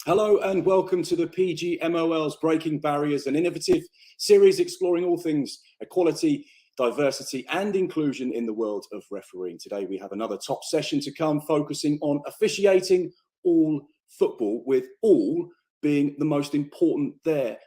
Hello and welcome to the PGMOL's Breaking Barriers, an innovative series exploring all things equality, diversity and inclusion in the world of refereeing. Today we have another top session to come, focusing on officiating all football, with all being the most important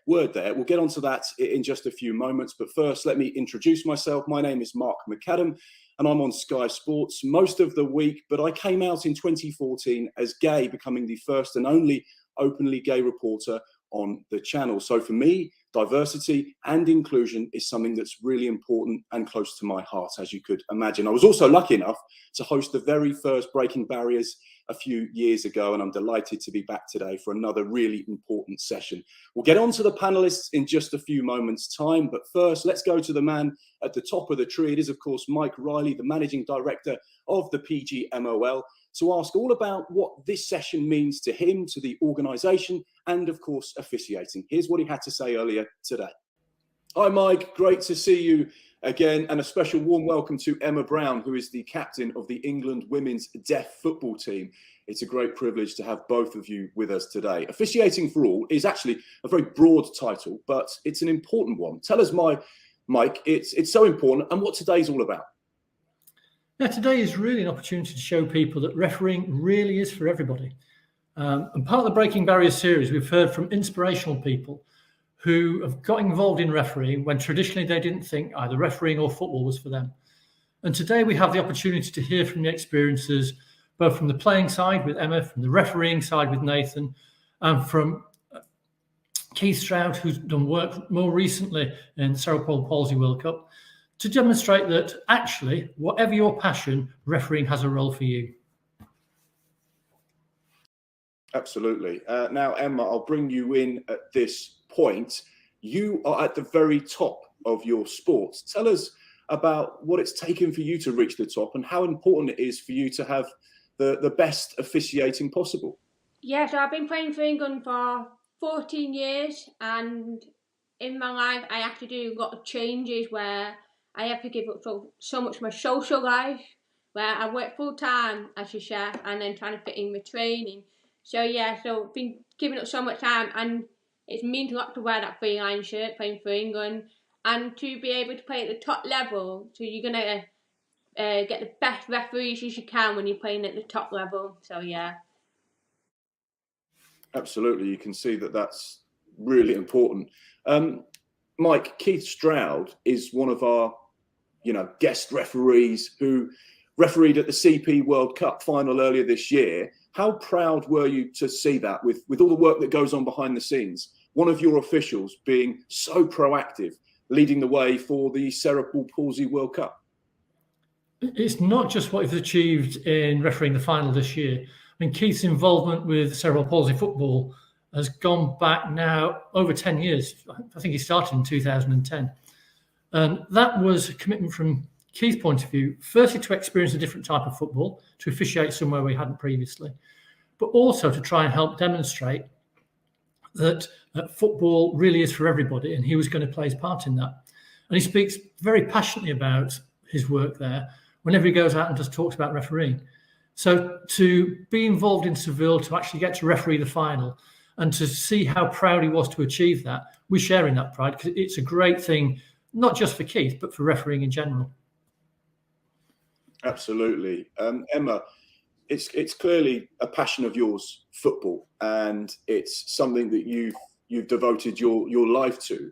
word there. We'll get onto that in just a few moments, but first let me introduce myself. My name is Mark McAdam and I'm on Sky Sports most of the week, but I came out in 2014 as gay, becoming the first and only openly gay reporter on the channel. So for me, diversity and inclusion is something that's really important and close to my heart, as you could imagine. I was also lucky enough to host the very first Breaking Barriers a few years ago, and I'm delighted to be back today for another really important session. We'll get on to the panelists in just a few moments' time, but first, let's go to the man at the top of the tree. It is, of course, Mike Riley, the Managing Director of the PGMOL, to ask all about what this session means to him, to the organisation, and of course, officiating. Here's what he had to say earlier today. Hi, Mike. Great to see you again, and a special warm welcome to Emma Brown, who is the captain of the England women's deaf football team. It's a great privilege to have both of you with us today. Officiating for all is actually a very broad title, but it's an important one. Tell us, Mike, it's so important and what today's all about. Yeah, today is really an opportunity to show people that refereeing really is for everybody. And part of the Breaking Barriers series, we've heard from inspirational people who have got involved in refereeing when traditionally they didn't think either refereeing or football was for them. And today we have the opportunity to hear from the experiences, both from the playing side with Emma, from the refereeing side with Nathan, and from Keith Stroud, who's done work more recently in the Cerebral Palsy World Cup, to demonstrate that actually, whatever your passion, refereeing has a role for you. Absolutely. Now, Emma, I'll bring you in at this point. You are at the very top of your sport. Tell us about what it's taken for you to reach the top and how important it is for you to have the best officiating possible. Yeah, so I've been playing for England for 14 years, and in my life I have to do a lot of changes where I have to give up so much of my social life, where I work full time as a chef and then trying to fit in with training. So yeah, so I've been giving up so much time, and it means a lot to wear that 3-line shirt playing for England and to be able to play at the top level. So you're going to get the best referees as you can when you're playing at the top level. So yeah. Absolutely. You can see that that's really important. Mike, Keith Stroud is one of our, guest referees who refereed at the CP World Cup final earlier this year. How proud were you to see that with all the work that goes on behind the scenes? One of your officials being so proactive, leading the way for the Cerebral Palsy World Cup. It's not just what he's achieved in refereeing the final this year. I mean, Keith's involvement with cerebral palsy football has gone back now over 10 years. I think he started in 2010. And that was a commitment from Keith's point of view, firstly to experience a different type of football, to officiate somewhere we hadn't previously, but also to try and help demonstrate that football really is for everybody, and he was going to play his part in that. And he speaks very passionately about his work there whenever he goes out and just talks about refereeing. So to be involved in Seville, to actually get to referee the final, and to see how proud he was to achieve that, we're sharing that pride because it's a great thing, not just for Keith, but for refereeing in general. Absolutely. Emma, it's clearly a passion of yours, football, and it's something that you've devoted your life to.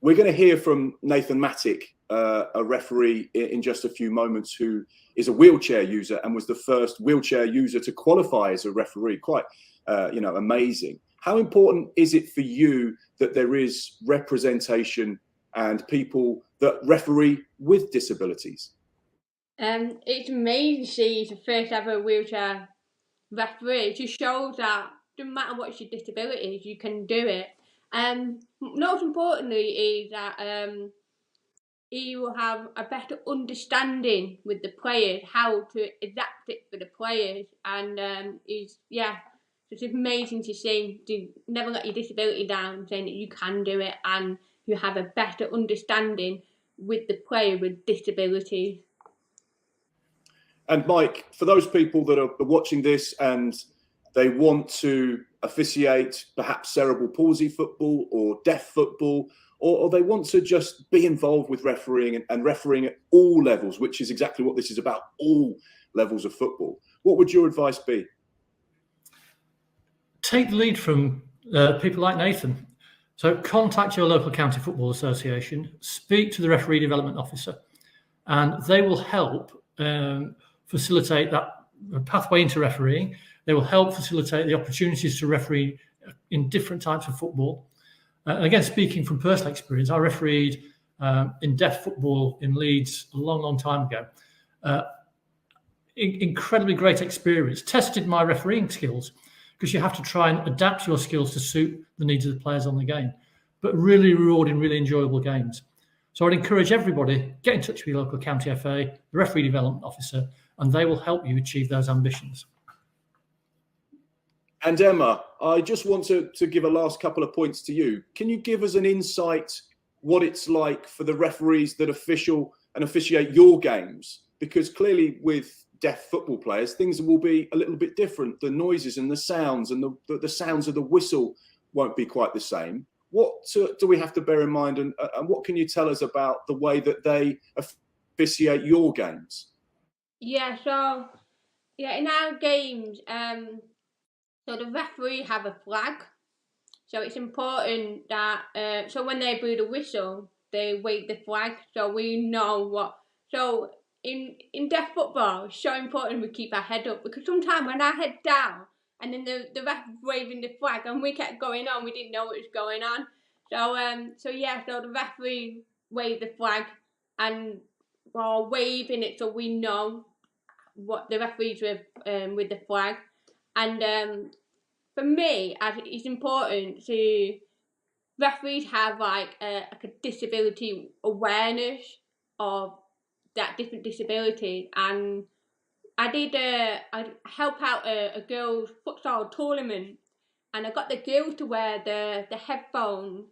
We're going to hear from Nathan Mattick, a referee, in just a few moments, who is a wheelchair user and was the first wheelchair user to qualify as a referee. Quite, amazing. How important is it for you that there is representation and people that referee with disabilities? It's amazing to see the first ever wheelchair referee. It just shows that no matter what your disability is, you can do it. Most importantly is that he will have a better understanding with the players, how to adapt it for the players, and it's amazing to see. To never let your disability down, saying that you can do it and you have a better understanding with the player with disabilities. And Mike, for those people that are watching this and they want to officiate perhaps cerebral palsy football or deaf football, or they want to just be involved with refereeing and refereeing at all levels, which is exactly what this is about, all levels of football. What would your advice be? Take the lead from people like Nathan. So contact your local county football association, speak to the referee development officer, and they will help facilitate that pathway into refereeing. They will help facilitate the opportunities to referee in different types of football. Again, speaking from personal experience, I refereed in deaf football in Leeds a long, long time ago. Incredibly great experience. Tested my refereeing skills, because you have to try and adapt your skills to suit the needs of the players on the game. But really rewarding, really enjoyable games. So I'd encourage everybody, get in touch with your local county FA, the referee development officer, and they will help you achieve those ambitions. And Emma, I just want to give a last couple of points to you. Can you give us an insight what it's like for the referees that officiate your games? Because clearly with deaf football players, things will be a little bit different. The noises and the sounds and the sounds of the whistle won't be quite the same. What do we have to bear in mind, and what can you tell us about the way that they officiate your games? Yeah, so in our games, so the referee have a flag. So it's important that so when they blow the whistle, they wave the flag, so we know what. So in deaf football, it's so important we keep our head up, because sometimes when our head down and then the ref waving the flag and we kept going on, we didn't know what was going on. So the referee wave the flag and while waving it, so we know what the referees with the flag. And for me, it's important to referees have like a disability awareness of that different disability. And I help out a girls' futsal tournament, and I got the girls to wear the headphones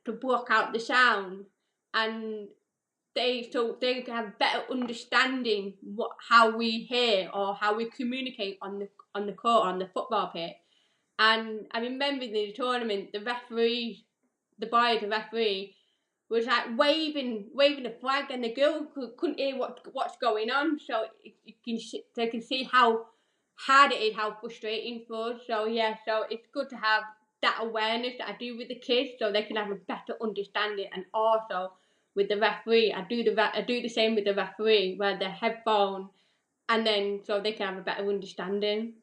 to block out the sound, and they have better understanding how we hear or how we communicate on the court, on the football pitch. And I remember in the tournament, the referee was like waving the flag, and the girl couldn't hear what's going on. So they can see how hard it is, how frustrating for us. So it's good to have that awareness that I do with the kids, so they can have a better understanding. And also with the referee, I do the same with the referee, wear the headphone, and then so they can have a better understanding.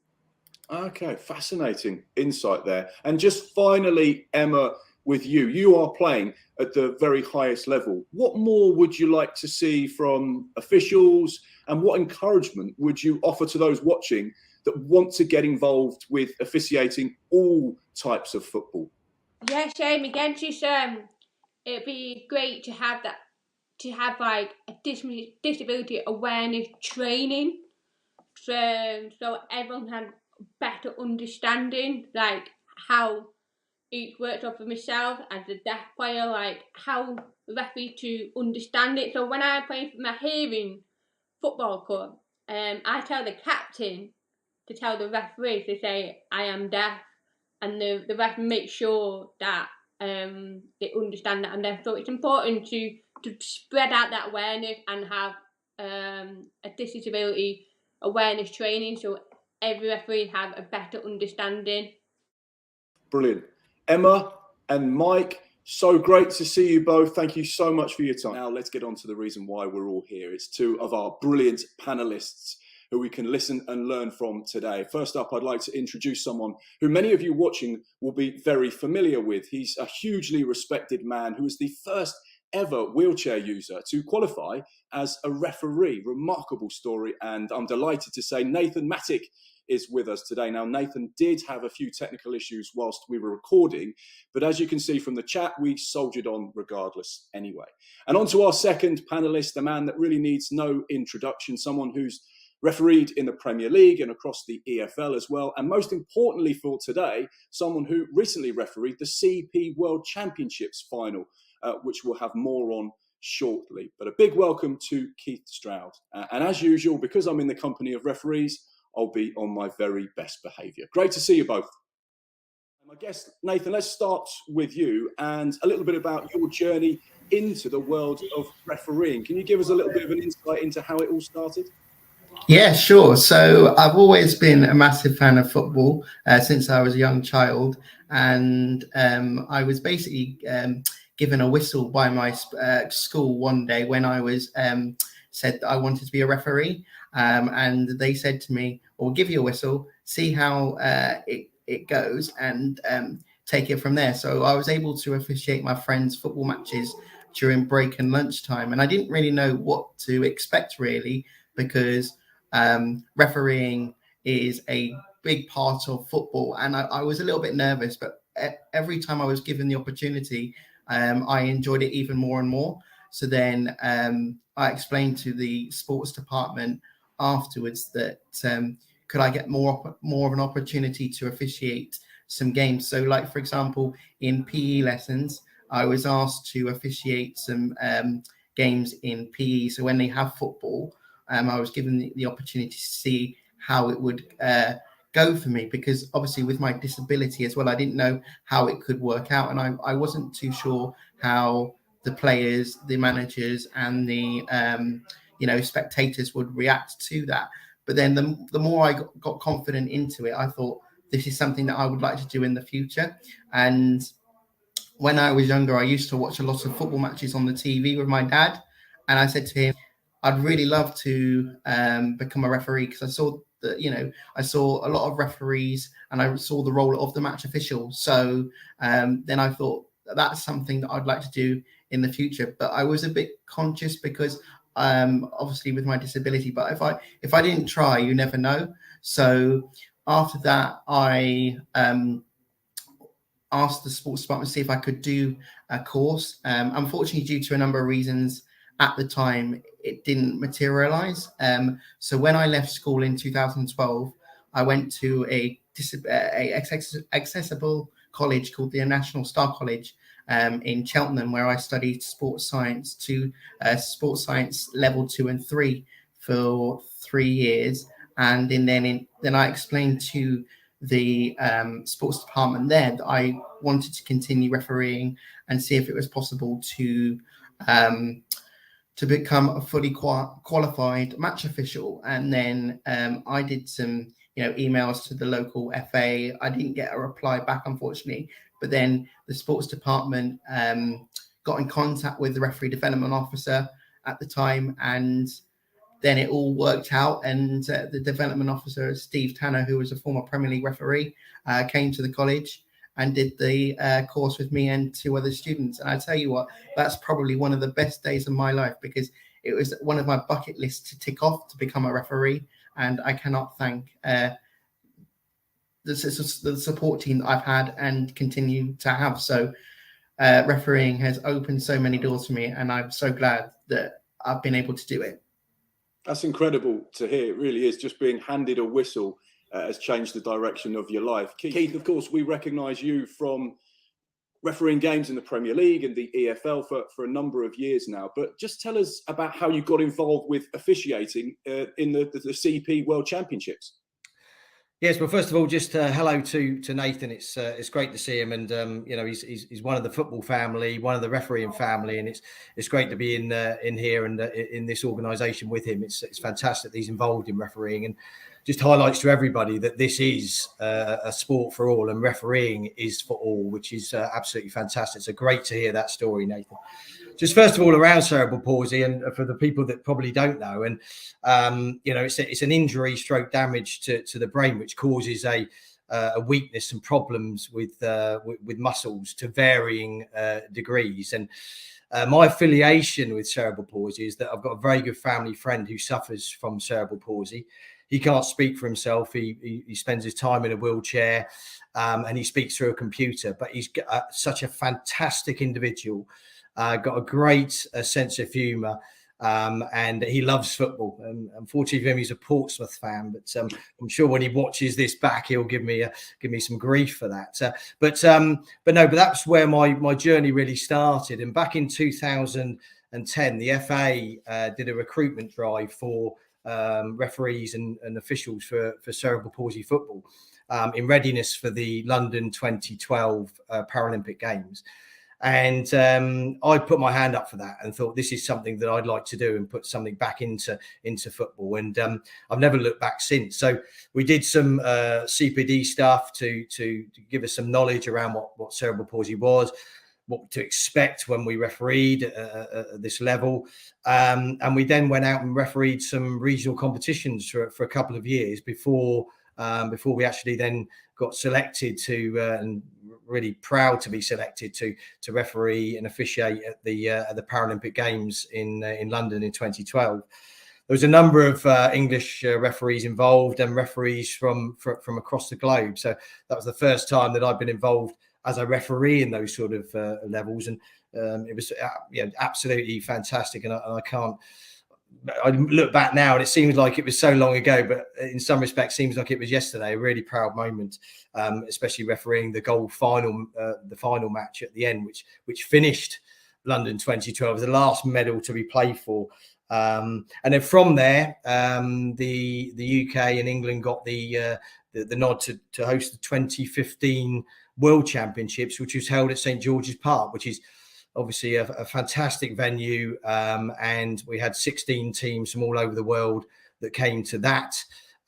Okay, fascinating insight there. And just finally, Emma, with you are playing at the very highest level. What more would you like to see from officials, and what encouragement would you offer to those watching that want to get involved with officiating all types of football? Yeah, same again. It'd be great to have like a disability awareness training, so everyone can better understanding like how each works. So for myself as a deaf player, like how the referee to understand it. So when I play for my hearing football club, I tell the captain to tell the referee to say I am deaf, and the ref makes sure that they understand that I'm deaf. So it's important to spread out that awareness and have a disability awareness training, so every referee have a better understanding. Brilliant. Emma and Mike, so great to see you both. Thank you so much for your time. Now let's get on to the reason why we're all here. It's two of our brilliant panelists who we can listen and learn from today. First up, I'd like to introduce someone who many of you watching will be very familiar with. He's a hugely respected man who is the first ever wheelchair user to qualify as a referee. Remarkable story, and I'm delighted to say Nathan Mattick is with us today. Now, Nathan did have a few technical issues whilst we were recording, but as you can see from the chat, we soldiered on regardless anyway. And on to our second panelist, a man that really needs no introduction, someone who's refereed in the Premier League and across the EFL as well, and most importantly for today, someone who recently refereed the CP World Championships final, which we'll have more on shortly. But a big welcome to Keith Stroud. And as usual, because I'm in the company of referees, I'll be on my very best behaviour. Great to see you both. I guess, Nathan, let's start with you and a little bit about your journey into the world of refereeing. Can you give us a little bit of an insight into how it all started? Yeah, sure. So I've always been a massive fan of football since I was a young child. And I was basically given a whistle by my school one day when I was said that I wanted to be a referee. And they said to me, we'll give you a whistle, see how it goes, and take it from there. So I was able to officiate my friends' football matches during break and lunchtime. And I didn't really know what to expect, really, because refereeing is a big part of football. And I was a little bit nervous, but every time I was given the opportunity, I enjoyed it even more and more. So then I explained to the sports department afterwards that could I get more of an opportunity to officiate some games. So like, for example, in PE lessons, I was asked to officiate some games in PE. So when they have football, I was given the opportunity to see how it would go for me, because obviously with my disability as well, I didn't know how it could work out. And I wasn't too sure how the players, the managers and the, spectators would react to that. But then the more I got confident into it, I thought this is something that I would like to do in the future. And when I was younger, I used to watch a lot of football matches on the TV with my dad. And I said to him, I'd really love to become a referee, because I saw that, I saw a lot of referees and I saw the role of the match official. So then I thought that's something that I'd like to do in the future. But I was a bit conscious because obviously with my disability, but if I didn't try, you never know. So after that, I asked the sports department to see if I could do a course. Unfortunately, due to a number of reasons at the time, it didn't materialize. So when I left school in 2012, I went to a accessible college called the National Star College in Cheltenham, where I studied sports science sports science level 2 and 3 for 3 years. And then I explained to the sports department there that I wanted to continue refereeing and see if it was possible to become a fully qualified match official. And then I did some emails to the local FA. I didn't get a reply back, unfortunately, but then the sports department got in contact with the referee development officer at the time, and then it all worked out. And the development officer, Steve Tanner, who was a former Premier League referee, came to the college and did the course with me and 2 other students. And I tell you what, that's probably one of the best days of my life, because it was one of my bucket lists to tick off to become a referee. And I cannot thank the support team that I've had and continue to have. So refereeing has opened so many doors for me, and I'm so glad that I've been able to do it. That's incredible to hear. It really is. Just being handed a whistle has changed the direction of your life. Keith, of course, we recognise you from refereeing games in the Premier League and the EFL for a number of years now. But just tell us about how you got involved with officiating in the CP World Championships. Yes, well, first of all, just hello to Nathan. It's great to see him, and he's one of the football family, one of the refereeing family, and it's great to be in here and in this organisation with him. It's fantastic that he's involved in refereeing, and just highlights to everybody that this is a sport for all, and refereeing is for all, which is absolutely fantastic. So great to hear that story, Nathan. Just first of all, around cerebral palsy, and for the people that probably don't know, and it's an injury stroke damage to the brain, which causes a weakness and problems with muscles to varying degrees. And my affiliation with cerebral palsy is that I've got a very good family friend who suffers from cerebral palsy. He can't speak for himself. He spends his time in a wheelchair, and he speaks through a computer. But he's such a fantastic individual. Got a great sense of humour, and he loves football. And unfortunately for him, he's a Portsmouth fan. But I'm sure when he watches this back, he'll give me some grief for that. But that's where my journey really started. And back in 2010, the FA did a recruitment drive for referees and officials for cerebral palsy football in readiness for the London 2012 Paralympic Games. And I put my hand up for that and thought this is something that I'd like to do and put something back into football. And I've never looked back since. So we did some CPD stuff to give us some knowledge around what cerebral palsy was, what to expect when we refereed at this level. And we then went out and refereed some regional competitions for a couple of years before we actually then got selected to, and really proud to be selected to referee and officiate at the Paralympic Games in London in 2012. There was a number of English referees involved and referees from across the globe. So that was the first time that I've been involved as a referee in those sort of levels, and it was absolutely fantastic. And I look back now and it seems like it was so long ago, but in some respects seems like it was yesterday. A really proud moment, especially refereeing the final match at the end, which finished London 2012 as the last medal to be played for. And then from there, the UK and England got the nod to host the 2015 World Championships, which was held at St George's Park, which is obviously a fantastic venue, and we had 16 teams from all over the world that came to that.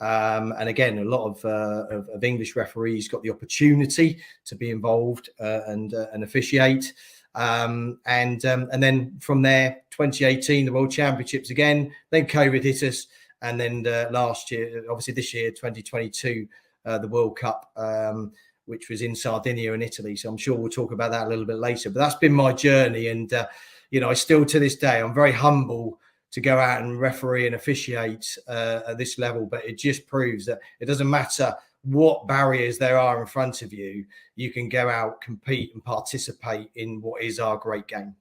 And again, a lot of English referees got the opportunity to be involved and officiate. And then from there, 2018, the World Championships again. Then COVID hit us, and then last year, obviously this year, 2022, the World Cup. Which was in Sardinia in Italy. So I'm sure we'll talk about that a little bit later. But that's been my journey. And, I still to this day, I'm very humble to go out and referee and officiate at this level. But it just proves that it doesn't matter what barriers there are in front of you, you can go out, compete and participate in what is our great game.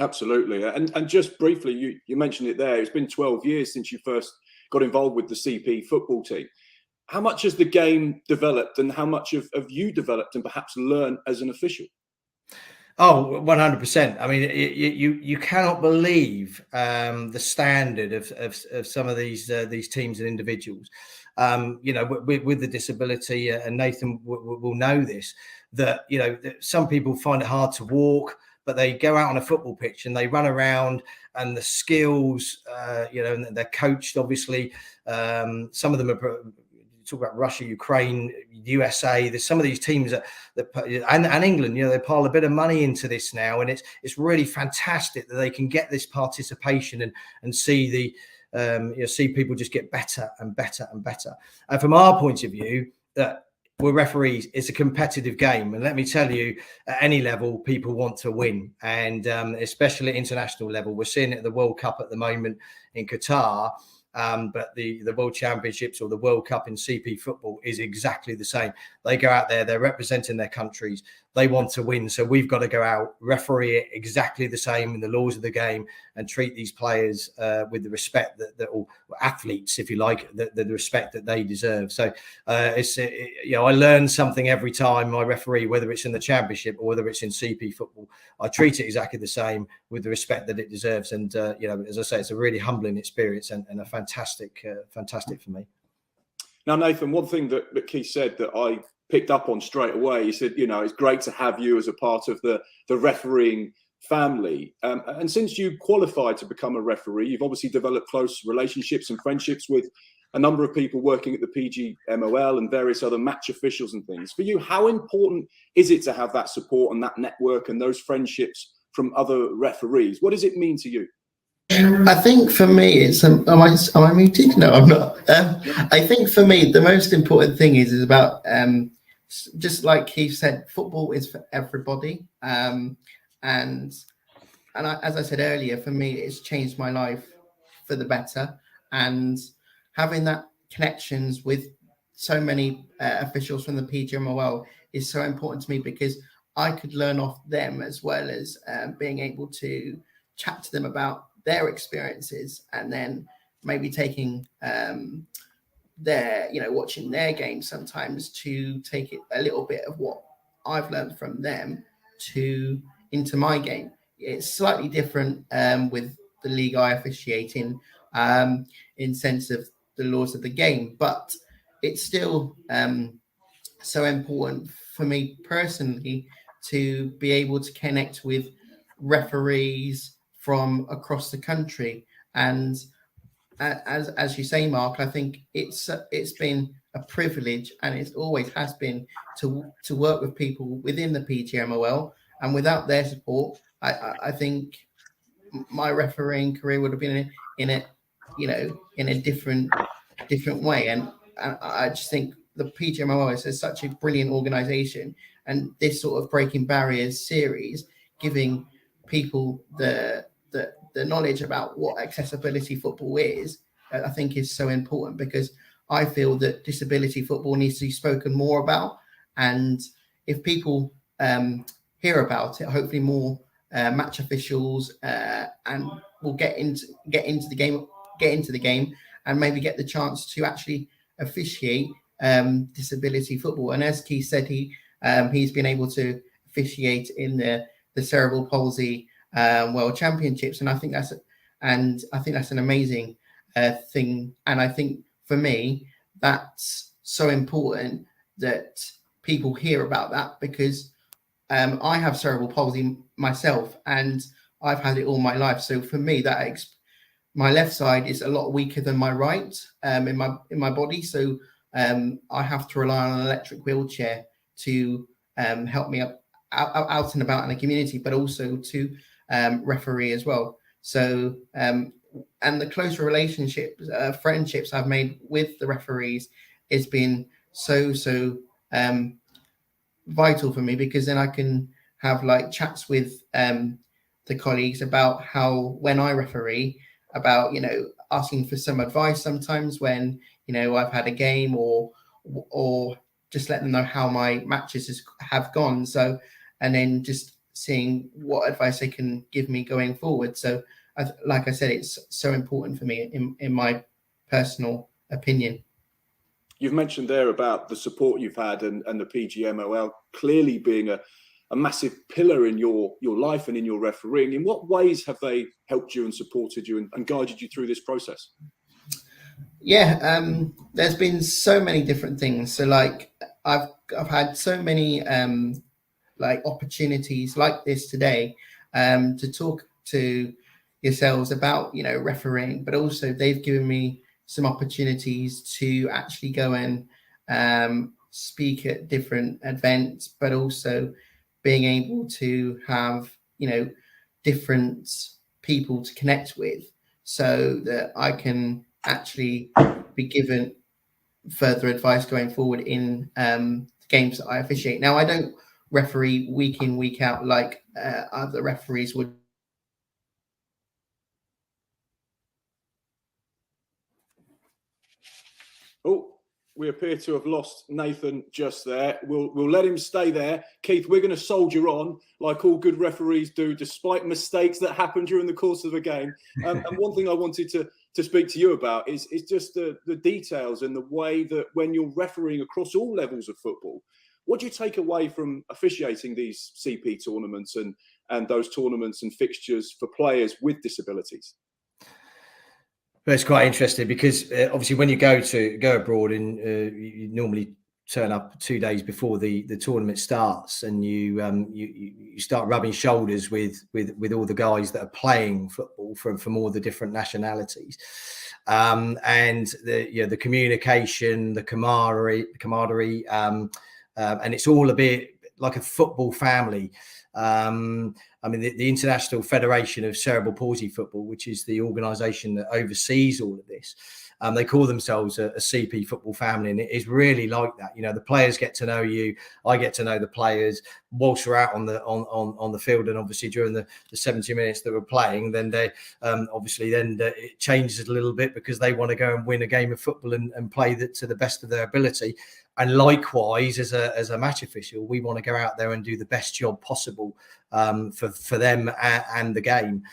Absolutely. And just briefly, you mentioned it there. It's been 12 years since you first got involved with the CP football team. How much has the game developed, and how much have you developed and perhaps learned as an official? Oh, 100%. I mean, you cannot believe the standard of some of these teams and individuals. With the disability, and Nathan will know this, that some people find it hard to walk, but they go out on a football pitch and they run around, and the skills, and they're coached, obviously. Some of them are. Talk about Russia, Ukraine, USA. There's some of these teams and England. They pile a bit of money into this now, and it's really fantastic that they can get this participation and see see people just get better and better and better. And from our point of view, that we're referees, it's a competitive game, and let me tell you, at any level, people want to win, and especially at international level. We're seeing it at the World Cup at the moment in Qatar. But the World Championships or the World Cup in CP football is exactly the same. They go out there, they're representing their countries, they want to win. So we've got to go out, referee it exactly the same in the laws of the game, and treat these players with the respect or athletes, if you like, the respect that they deserve. So I learn something every time I referee, whether it's in the Championship or whether it's in CP football. I treat it exactly the same with the respect that it deserves. And, as I say, it's a really humbling experience and a fantastic for me. Now, Nathan, one thing that Keith said that I picked up on straight away, he said, it's great to have you as a part of the refereeing family. And since you qualified to become a referee, you've obviously developed close relationships and friendships with a number of people working at the PGMOL and various other match officials and things. For you, how important is it to have that support and that network and those friendships from other referees? What does it mean to you? I think for me, it's am I muted? No, I'm not. I think for me, the most important thing is about just like Keith said, football is for everybody. And as I said earlier, for me, it's changed my life for the better. And having that connections with so many officials from the PGMOL is so important to me, because I could learn off them as well as being able to chat to them about their experiences, and then maybe taking watching their games sometimes to take it a little bit of what I've learned from them into my game. It's slightly different with the league I officiate in. in sense of the laws of the game. But it's still so important for me personally to be able to connect with referees from across the country. And as you say, Mark, I think it's been a privilege, and it always has been, to work with people within the PGMOL. And without their support, I think my refereeing career would have been in a different way. And I just think the PGMOL is such a brilliant organisation, and this sort of Breaking Barriers series, giving people the knowledge about what accessibility football is, I think is so important, because I feel that disability football needs to be spoken more about. And if people hear about it, hopefully more match officials and will get into the game and maybe get the chance to actually officiate disability football. And as Keith said, he's been able to officiate in the cerebral palsy World Championships, and I think that's an amazing thing. And I think for me that's so important that people hear about that, because I have cerebral palsy myself, and I've had it all my life. So for me, my left side is a lot weaker than my right in my body. So I have to rely on an electric wheelchair to help me out and about in the community, but also to referee as well. So and the closer relationships, friendships I've made with the referees has been so vital for me, because then I can have like chats with the colleagues about how, when I referee, about asking for some advice sometimes when I've had a game, or just let them know how my matches have gone. So, and then just seeing what advice they can give me going forward. So like I said, it's so important for me in my personal opinion. You've mentioned there about the support you've had and the PGMOL clearly being a massive pillar in your life and in your refereeing. In what ways have they helped you and supported you and guided you through this process? Yeah, there's been so many different things. So like I've had so many like opportunities like this today to talk to yourselves about refereeing, but also they've given me some opportunities to actually go and speak at different events, but also being able to have different people to connect with, so that I can actually be given further advice going forward in games that I officiate. Now, I don't referee week in, week out like other referees would. Oh, we appear to have lost Nathan just there. We'll let him stay there. Keith, we're going to soldier on like all good referees do, despite mistakes that happen during the course of a game. And one thing I wanted to speak to you about is just the details and the way that when you're refereeing across all levels of football, what do you take away from officiating these CP tournaments and those tournaments and fixtures for players with disabilities? Well, it's quite interesting because obviously when you go abroad and you normally turn up 2 days before the tournament starts, and you start rubbing shoulders with all the guys that are playing football from all the different nationalities, and the communication, the camaraderie, and it's all a bit like a football family. I mean, the International Federation of Cerebral Palsy Football, which is the organisation that oversees all of this, they call themselves a CP football family, and it is really like that. The players get to know you, I get to know the players whilst we're out on the field, and obviously during the 70 minutes that we're playing, then they obviously then it changes a little bit because they want to go and win a game of football and play that to the best of their ability. And likewise, as a match official, we want to go out there and do the best job possible for them and the game.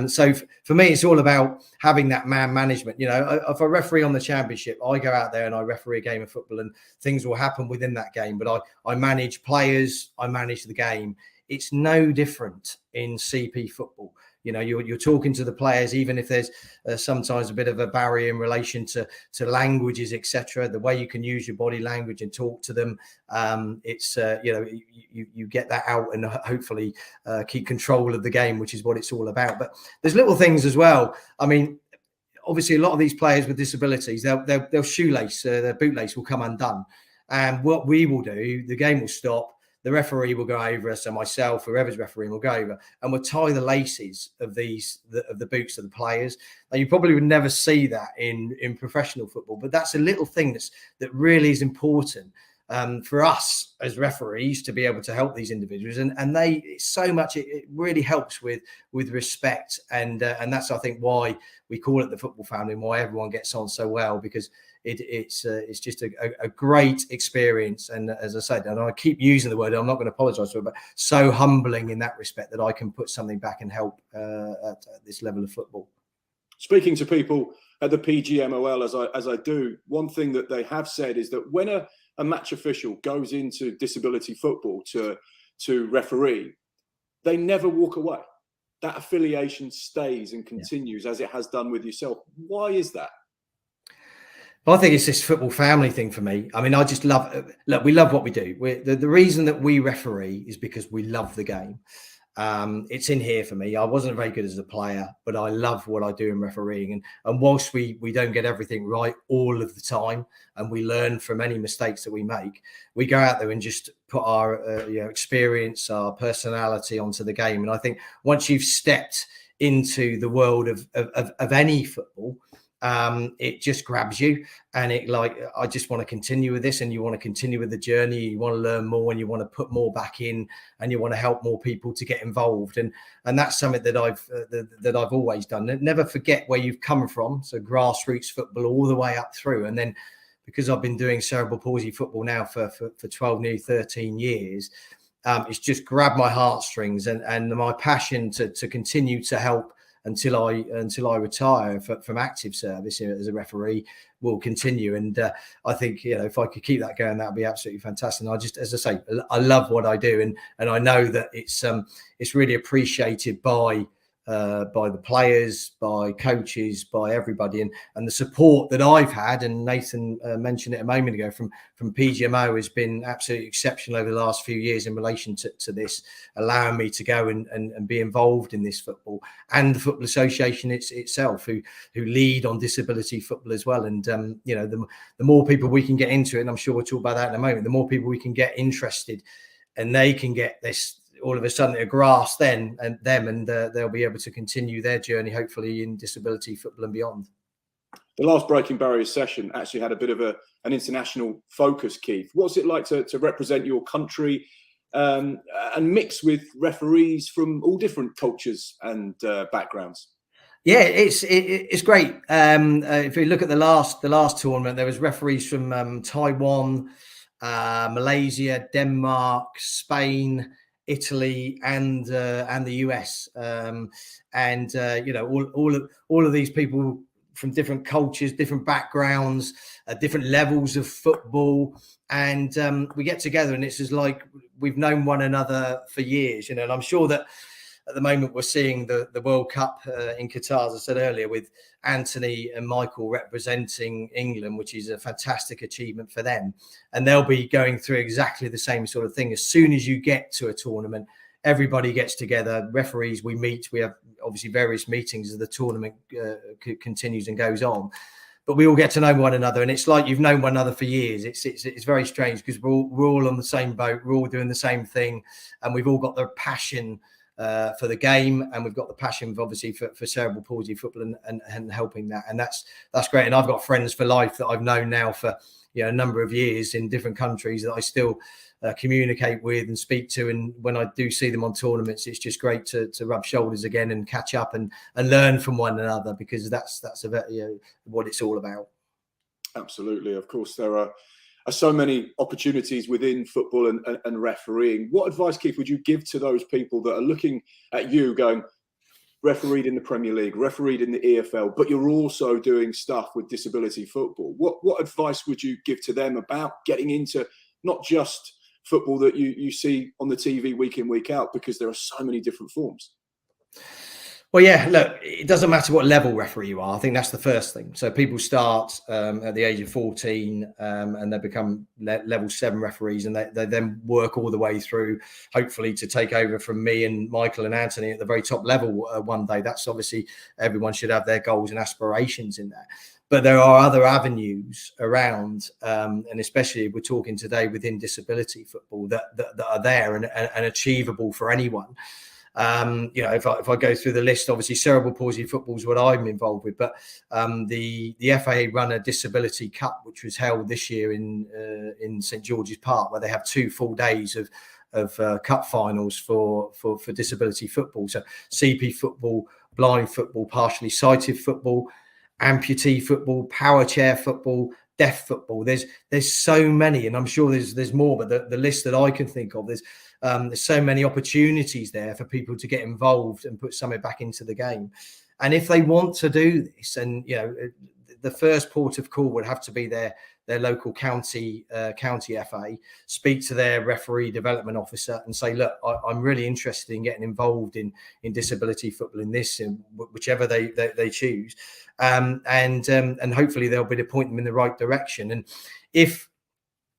So for me, it's all about having that man management. If I referee on the championship, I go out there and I referee a game of football, and things will happen within that game. But I manage players, I manage the game. It's no different in CP football. You know, you're talking to the players, even if there's sometimes a bit of a barrier in relation to languages, etc. The way you can use your body language and talk to them, it's you know, you get that out and hopefully keep control of the game, which is what it's all about. But there's little things as well. I mean, obviously, a lot of these players with disabilities, they'll shoelace, their bootlace will come undone, and what we will do, the game will stop. The referee will go over us, and myself, whoever's refereeing, will go over, and we'll tie the laces of the boots of the players. Now, you probably would never see that in professional football, but that's a little thing that really is important for us as referees to be able to help these individuals, and they so much it really helps with respect, and that's, I think, why we call it the football family and why everyone gets on so well, because it's just a great experience. And as I said, and I keep using the word, I'm not going to apologize for it, but so humbling in that respect that I can put something back and help at this level of football. Speaking to people at the PGMOL, as I do, one thing that they have said is that when a match official goes into disability football to referee, they never walk away. That affiliation stays and continues, as it has done with yourself. Why is that? Well, I think it's this football family thing for me. I mean, I just love, look, we love what we do. The reason that we referee is because we love the game. It's in here for me. I wasn't very good as a player, but I love what I do in refereeing. And whilst we don't get everything right all of the time, and we learn from any mistakes that we make, we go out there and just put our experience, our personality onto the game. And I think once you've stepped into the world of any football, it just grabs you, and I just want to continue with this, and you want to continue with the journey. You want to learn more, and you want to put more back in, and you want to help more people to get involved, and that's something that I've always done. Never forget where you've come from. So grassroots football all the way up through, and then because I've been doing cerebral palsy football now for 12, nearly 13 years, it's just grabbed my heartstrings, and my passion to continue to help until I retire from active service as a referee will continue. And I think, if I could keep that going, that would be absolutely fantastic. And I just, as I say, I love what I do, and I know that it's really appreciated by the players, by coaches, by everybody, and the support that I've had, and Nathan mentioned it a moment ago, from PGMO has been absolutely exceptional over the last few years in relation to this, allowing me to go and be involved in this football, and the Football Association itself, who lead on disability football as well. And the more people we can get into it, and I'm sure we'll talk about that in a moment, the more people we can get interested, and they can get this all of a sudden a grasp then, and they'll be able to continue their journey, hopefully, in disability football and beyond. The last Breaking Barriers session actually had a bit of an international focus, Keith. What's it like to represent your country and mix with referees from all different cultures and backgrounds? Yeah, it's great. If you look at the last tournament, there was referees from Taiwan, Malaysia, Denmark, Spain, Italy, and the US, all of these people from different cultures, different backgrounds, different levels of football, and we get together, and it's just like we've known one another for years, and I'm sure that at the moment we're seeing the World Cup in Qatar, as I said earlier, with Anthony and Michael representing England, which is a fantastic achievement for them. And they'll be going through exactly the same sort of thing. As soon as you get to a tournament, everybody gets together, referees, we meet. We have obviously various meetings as the tournament continues and goes on. But we all get to know one another, and it's like you've known one another for years. It's very strange, because we're all on the same boat. We're all doing the same thing, and we've all got the passion for the game, and we've got the passion obviously for cerebral palsy football and helping that, and that's great. And I've got friends for life that I've known now for a number of years in different countries that I still communicate with and speak to, and when I do see them on tournaments, it's just great to rub shoulders again and catch up and learn from one another, because that's what it's all about. Absolutely. Of course, there are so many opportunities within football and refereeing. What advice, Keith, would you give to those people that are looking at you going, refereed in the Premier League, refereed in the EFL, but you're also doing stuff with disability football? What advice would you give to them about getting into not just football that you see on the TV week in, week out, because there are so many different forms? Well, yeah, look, it doesn't matter what level referee you are. I think that's the first thing. So people start at the age of 14 and they become level 7 referees, and they then work all the way through, hopefully, to take over from me and Michael and Anthony at the very top level one day. That's obviously, everyone should have their goals and aspirations in that. But there are other avenues around, and especially we're talking today within disability football that are there and achievable for anyone. If I go through the list, obviously cerebral palsy football is what I'm involved with, but the FAA run a disability cup, which was held this year in St George's Park, where they have 2 full days of cup finals for disability football. So CP football, blind football, partially sighted football, amputee football, power chair football, deaf football. There's so many, and I'm sure there's more, but the list that I can think of, there's so many opportunities there for people to get involved and put something back into the game. And if they want to do this, and the first port of call would have to be their local county FA, speak to their referee development officer and say, look, I'm really interested in getting involved in disability football in this, in whichever they choose, and hopefully they'll be to point them in the right direction. And if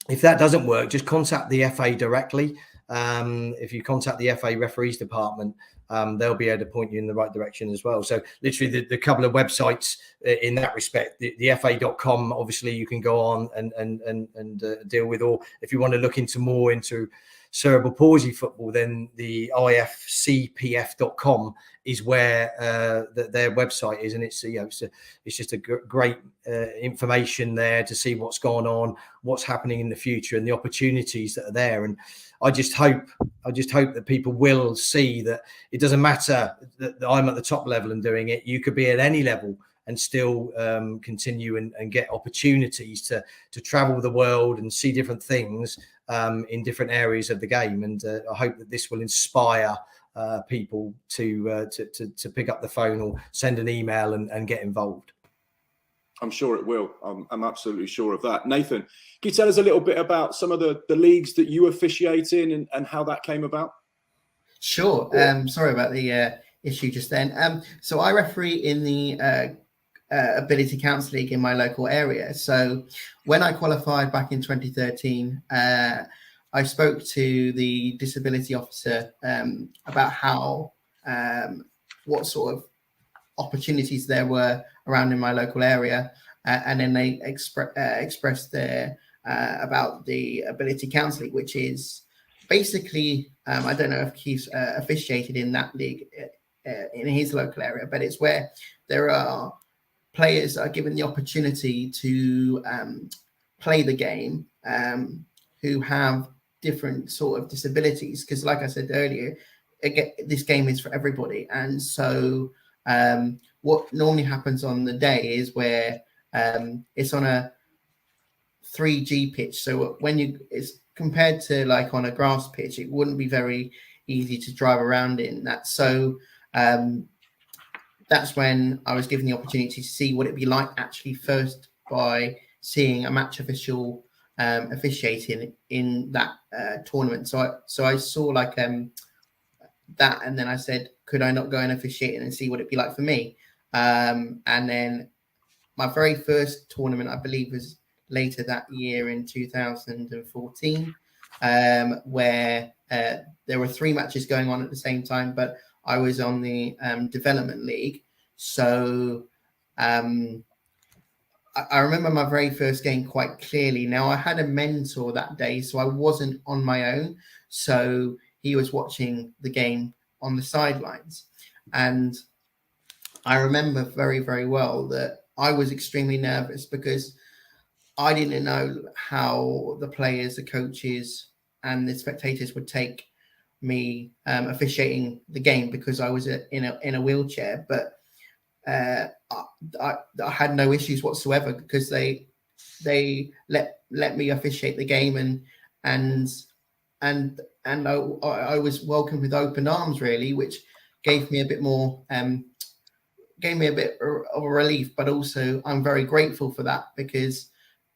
that doesn't work, just contact the FA directly. If you contact the FA referees department, they'll be able to point you in the right direction as well. So literally the couple of websites in that respect, the fa.com, obviously you can go on and deal with, or if you want to look into cerebral palsy football, then the ifcpf.com is where their website is, and it's just a great information there to see what's going on, what's happening in the future, and the opportunities that are there. And I just hope that people will see that it doesn't matter that I'm at the top level and doing it. You could be at any level and still continue and get opportunities to travel the world and see different things in different areas of the game. And I hope that this will inspire people to pick up the phone or send an email and get involved. I'm sure it will. I'm absolutely sure of that. Nathan, can you tell us a little bit about some of the leagues that you officiate in and how that came about? Sure. Sorry about the issue just then. So I referee in the Ability Council League in my local area. So when I qualified back in 2013, I spoke to the disability officer about how what sort of opportunities there were around in my local area, and then they expressed their about the Ability Council League, which is basically I don't know if Keith's officiated in that league in his local area, but it's where there are players that are given the opportunity to play the game who have different sort of disabilities, because like I said earlier, this game is for everybody. And so what normally happens on the day is where it's on a 3G pitch. So when it's compared to like on a grass pitch, it wouldn't be very easy to drive around in that. So that's when I was given the opportunity to see what it'd be like actually first by seeing a match official officiating in that tournament. So I saw like that, and then I said, could I not go and officiate and see what it'd be like for me? And then my very first tournament, I believe, was later that year in 2014, where there were 3 matches going on at the same time, but I was on the development league. So I remember my very first game quite clearly. Now, I had a mentor that day, so I wasn't on my own. So he was watching the game on the sidelines. And I remember very, very well that I was extremely nervous because I didn't know how the players, the coaches, and the spectators would take me officiating the game, because I was in a wheelchair. But I had no issues whatsoever, because they let me officiate the game, and I was welcomed with open arms, really, which gave me a bit more gave me a bit of a relief. But also I'm very grateful for that, because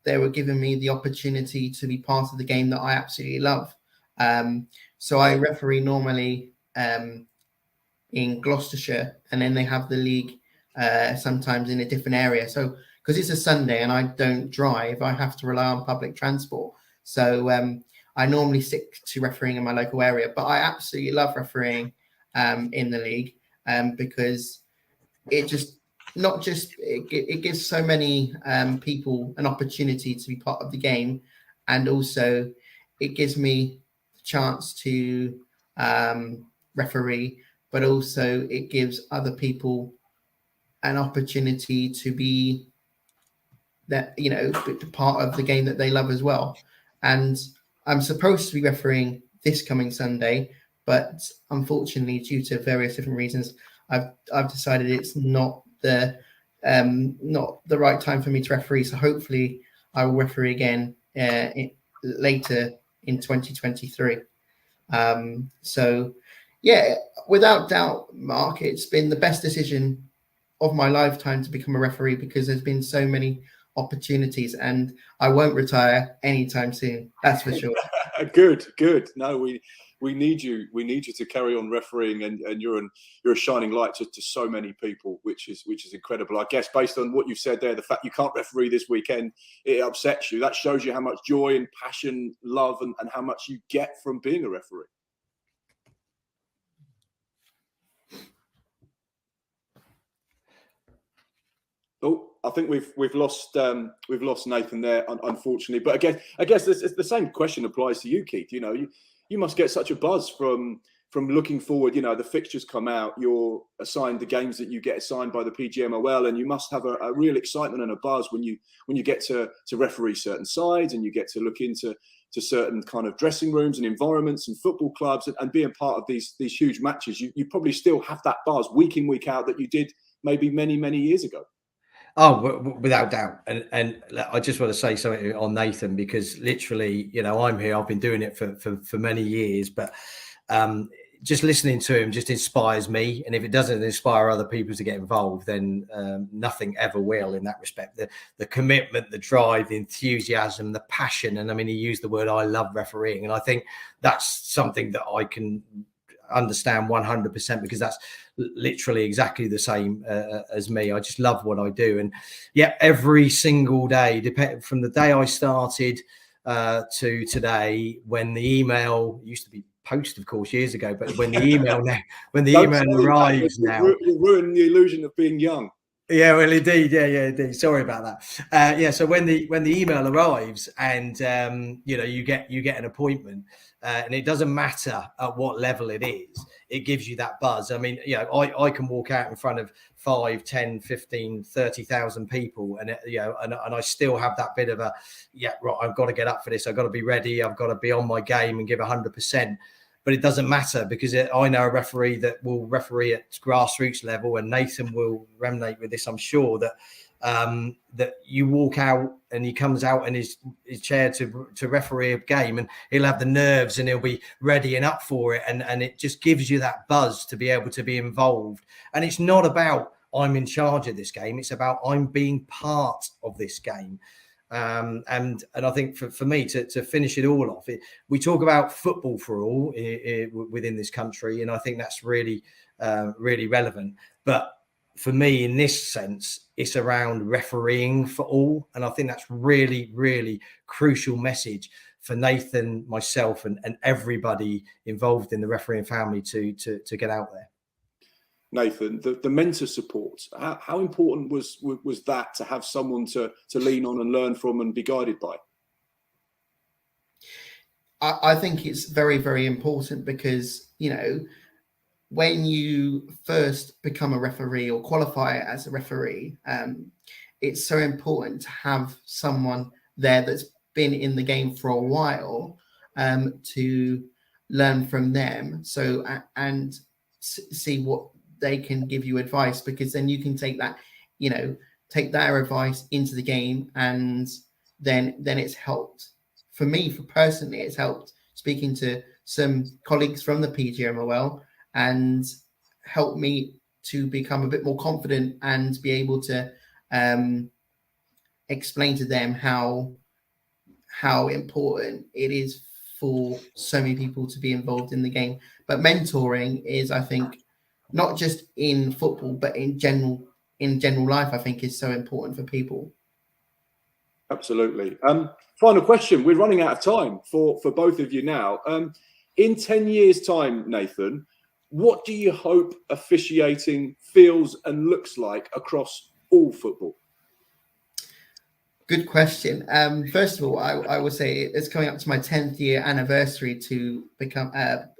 they were giving me the opportunity to be part of the game that I absolutely love. So I referee normally in Gloucestershire, and then they have the league sometimes in a different area. So because it's a Sunday and I don't drive, I have to rely on public transport. So I normally stick to refereeing in my local area, but I absolutely love refereeing in the league because it just it gives so many people an opportunity to be part of the game, and also it gives me the chance to referee, but also it gives other people an opportunity to be that, you know, part of the game that they love as well. And I'm supposed to be refereeing this coming Sunday, but unfortunately, due to various different reasons, I've decided it's not the right time for me to referee. So hopefully, I will referee again later in 2023. So yeah, without doubt, Mark, it's been the best decision of my lifetime to become a referee because there's been so many opportunities, and I won't retire anytime soon. That's for sure. Good. No, we need you. We need you to carry on refereeing, and you're a shining light to so many people, which is incredible. I guess based on what you've said there, the fact you can't referee this weekend, it upsets you. That shows you how much joy and passion, love, and how much you get from being a referee. Oh, I think we've lost Nathan there, unfortunately. But again, I guess it's the same question applies to you, Keith. You know, you must get such a buzz from looking forward. You know, the fixtures come out, you're assigned the games that you get assigned by the PGMOL, and you must have a real excitement and a buzz when you get to referee certain sides, and you get to look into certain kind of dressing rooms and environments and football clubs, and being part of these huge matches. You probably still have that buzz week in, week out that you did maybe many years ago. Oh, without doubt. And I just want to say something on Nathan, because literally, you know, I'm here, I've been doing it for many years, but just listening to him just inspires me. And if it doesn't inspire other people to get involved, then nothing ever will in that respect. The commitment, the drive, the enthusiasm, the passion. And I mean, he used the word, I love refereeing. And I think that's something that I can understand 100%, because that's literally exactly the same as me. I just love what I do. And yeah, every single day, from the day I started to today, when the email used to be post, of course, years ago, but when the email arrives now, you're ruining the illusion of being young. Yeah, well, indeed. Yeah, indeed. Sorry about that. Yeah, so when the email arrives, and you know, you get an appointment, and it doesn't matter at what level it is, it gives you that buzz. I mean, you know, I can walk out in front of 5, 10, 15, 30,000 people, and you know, and I still have that bit of a, yeah, right, I've got to get up for this. I've got to be ready. I've got to be on my game and give 100%. But it doesn't matter, because I know a referee that will referee at grassroots level, and Nathan will resonate with this, I'm sure, that that you walk out and he comes out in his chair to referee a game, and he'll have the nerves and he'll be ready and up for it. And it just gives you that buzz to be able to be involved. And it's not about I'm in charge of this game. It's about I'm being part of this game. And I think for me to finish it all off, we talk about football for all within this country, and I think that's really really relevant. But for me, in this sense, it's around refereeing for all, and I think that's really crucial message for Nathan, myself, and everybody involved in the refereeing family to get out there. Nathan, the mentor support, how important was that, to have someone to lean on and learn from and be guided by? I think it's very important, because, you know, when you first become a referee or qualify as a referee, it's so important to have someone there that's been in the game for a while, to learn from them. So and see what they can give you advice, because then you can take that, you know, take their advice into the game, and then it's helped. For me, personally, it's helped speaking to some colleagues from the PGMOL, and helped me to become a bit more confident and be able to explain to them how important it is for so many people to be involved in the game. But mentoring is, I think, not just in football, but in general life, I think is so important for people. Absolutely. Final question. We're running out of time for both of you now. In 10 years' time, Nathan, what do you hope officiating feels and looks like across all football? Good question. First of all, I will say it's coming up to my 10th year anniversary to become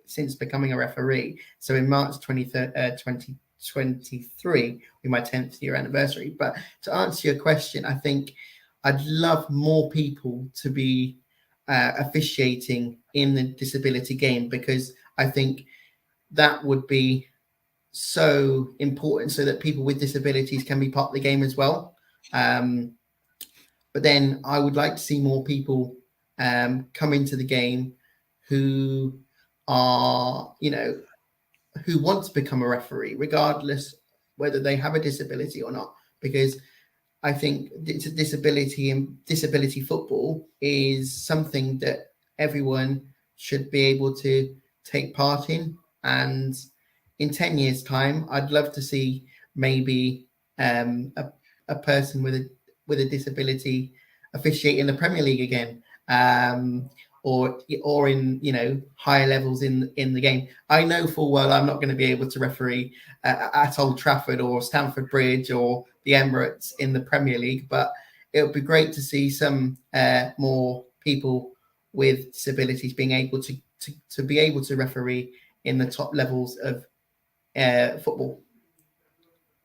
since becoming a referee. So in March 2023 will be my 10th year anniversary. But to answer your question, I think I'd love more people to be officiating in the disability game, because I think that would be so important so that people with disabilities can be part of the game as well. But then I would like to see more people come into the game who are, who want to become a referee, regardless whether they have a disability or not. Because I think disability and disability football is something that everyone should be able to take part in. And in 10 years' time, I'd love to see maybe a person with a disability officiate in the Premier League again, or in higher levels in the game. I know full well I'm not going to be able to referee at Old Trafford or Stamford Bridge or the Emirates in the Premier League, but it would be great to see some more people with disabilities being able to be able to referee in the top levels of football.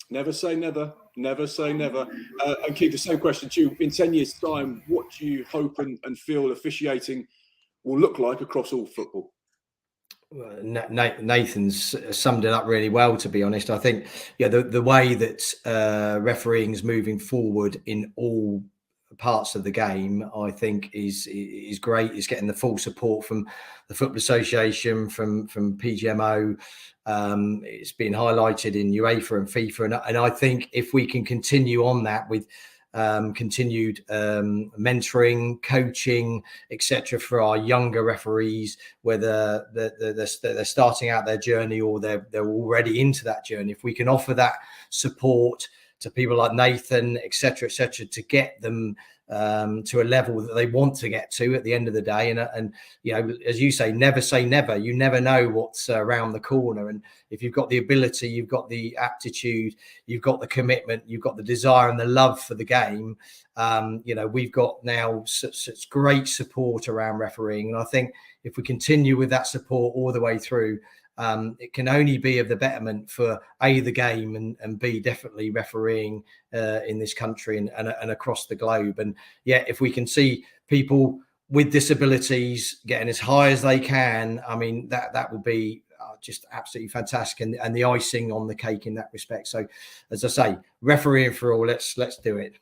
Never say never. Never say never. And keep the same question to you. In 10 years' time, what do you hope and feel officiating will look like across all football? Nathan's summed it up really well, to be honest. I think, the way that refereeing is moving forward in all parts of the game, I think is great. It's getting the full support from the Football Association, from PGMO. It's been highlighted in UEFA and FIFA, and I think if we can continue on that with continued mentoring, coaching, etc., for our younger referees, whether they're starting out their journey or they're already into that journey, if we can offer that support to people like Nathan, etc., to get them to a level that they want to get to at the end of the day. And as you say never. You never know what's around the corner. And if you've got the ability, you've got the aptitude, you've got the commitment, you've got the desire and the love for the game. We've got now such great support around refereeing. And I think if we continue with that support all the way through, it can only be of the betterment for A, the game, and B, definitely refereeing in this country and across the globe. And if we can see people with disabilities getting as high as they can, I mean, that will be just absolutely fantastic, and the icing on the cake in that respect. So, as I say, refereeing for all, let's do it.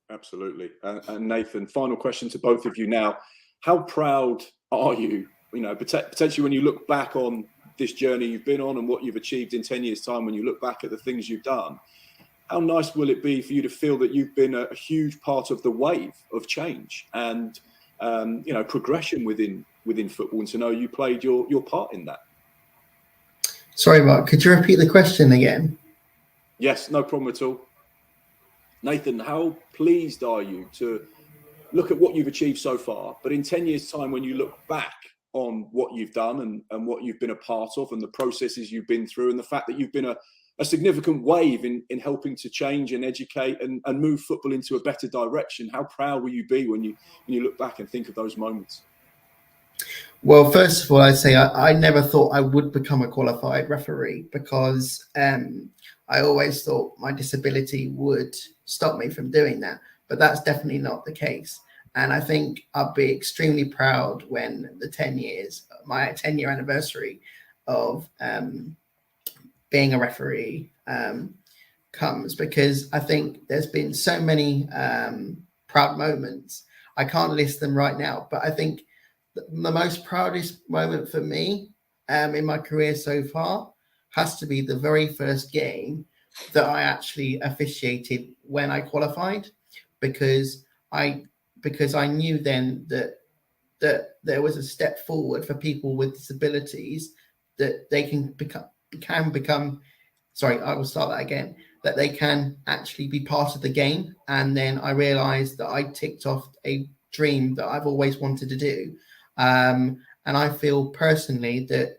Absolutely. And Nathan, final question to both of you now. How proud are you, potentially when you look back on this journey you've been on and what you've achieved in 10 years' time, when you look back at the things you've done, how nice will it be for you to feel that you've been a huge part of the wave of change and, progression within football, and to know you played your part in that? Sorry, Mark, could you repeat the question again? Yes, no problem at all. Nathan, how pleased are you to look at what you've achieved so far, but in 10 years' time, when you look back on what you've done and what you've been a part of and the processes you've been through, and the fact that you've been a significant wave in helping to change and educate and move football into a better direction, how proud will you be when you look back and think of those moments? Well, first of all, I'd say I never thought I would become a qualified referee, because I always thought my disability would stop me from doing that. But that's definitely not the case. And I think I'll be extremely proud when my 10-year anniversary of being a referee comes, because I think there's been so many proud moments. I can't list them right now, but I think the most proudest moment for me in my career so far has to be the very first game that I actually officiated when I qualified, because I knew then that there was a step forward for people with disabilities, that they can can become, sorry, I will start that again, that they can actually be part of the game. And then I realized that I ticked off a dream that I've always wanted to do. And I feel personally that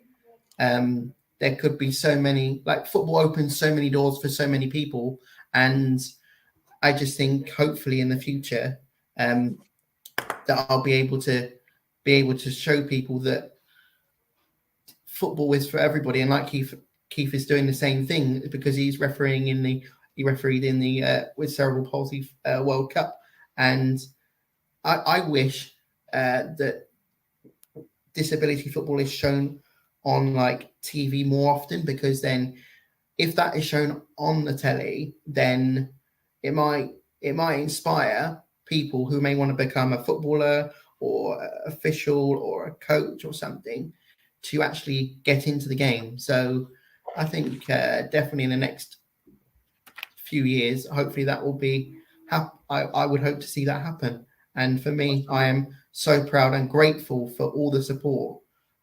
there could be so many, like football opens so many doors for so many people. And I just think hopefully in the future that I'll be able to show people that football is for everybody. And like Keith is doing the same thing because he's refereed in the with cerebral palsy World Cup. And I wish that disability football is shown on like TV more often, because then if that is shown on the telly, then it might inspire people who may want to become a footballer or official or a coach or something to actually get into the game. So I think definitely in the next few years, hopefully that will be I would hope to see that happen. And for me, I am so proud and grateful for all the support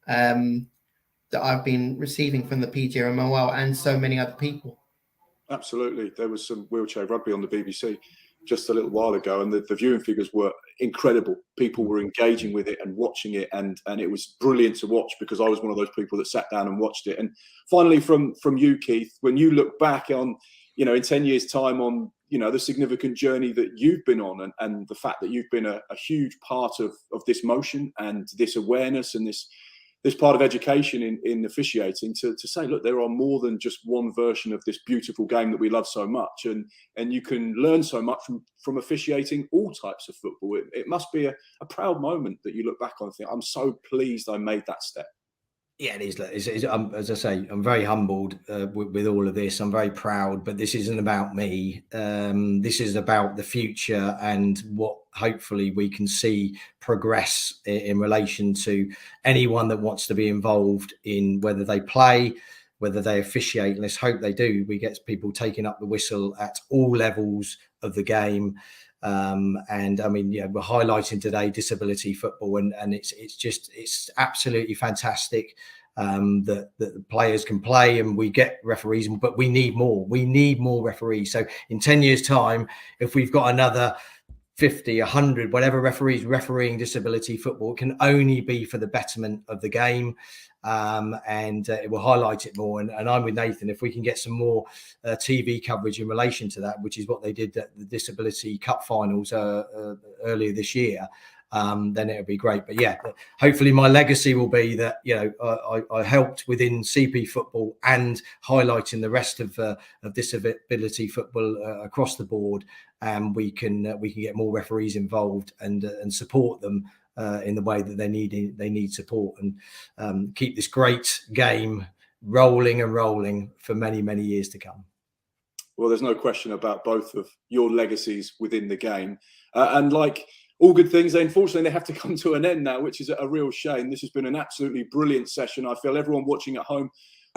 that I've been receiving from the PGMOL and so many other people. Absolutely. There was some wheelchair rugby on the BBC just a little while ago, and the viewing figures were incredible. People were engaging with it and watching it, and it was brilliant to watch, because I was one of those people that sat down and watched it. And finally, from you, Keith, when you look back on, in 10 years' time on, the significant journey that you've been on, and the fact that you've been a huge part of this motion and this awareness and this part of education in officiating, to say, look, there are more than just one version of this beautiful game that we love so much, and you can learn so much from officiating all types of football. It must be a proud moment that you look back on and think, I'm so pleased I made that step. Yeah, it is. As I say, I'm very humbled with all of this. I'm very proud, but this isn't about me. This is about the future and what hopefully we can see progress in relation to anyone that wants to be involved in, whether they play, whether they officiate. And let's hope they do. We get people taking up the whistle at all levels of the game. And I mean, we're highlighting today disability football, and it's absolutely fantastic that the players can play and we get referees, but we need more. We need more referees. So in 10 years' time, if we've got another 50, 100, whatever referees refereeing disability football, it can only be for the betterment of the game. And it will highlight it more. And I'm with Nathan. If we can get some more TV coverage in relation to that, which is what they did at the Disability Cup finals earlier this year, then it would be great. But yeah, hopefully my legacy will be that I helped within CP football and highlighting the rest of disability football across the board, and we can get more referees involved and support them in the way that they need support, and keep this great game rolling and rolling for many, many years to come. Well, there's no question about both of your legacies within the game, and like all good things, unfortunately, they have to come to an end now, which is a real shame. This has been an absolutely brilliant session. I feel everyone watching at home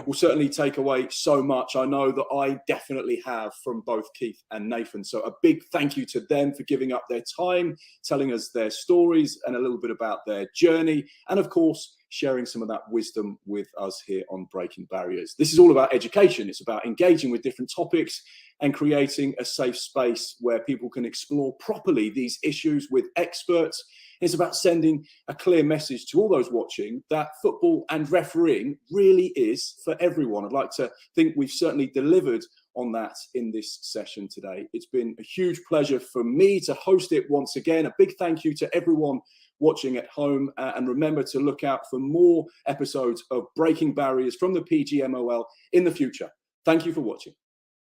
will certainly take away so much. I know that I definitely have, from both Keith and Nathan. So a big thank you to them for giving up their time, telling us their stories and a little bit about their journey, and of course, sharing some of that wisdom with us here on Breaking Barriers. This is all about education. It's about engaging with different topics and creating a safe space where people can explore properly these issues with experts. It's about sending a clear message to all those watching that football and refereeing really is for everyone. I'd like to think we've certainly delivered on that in this session today. It's been a huge pleasure for me to host it once again. A big thank you to everyone watching at home, and remember to look out for more episodes of Breaking Barriers from the PGMOL in the future. Thank you for watching.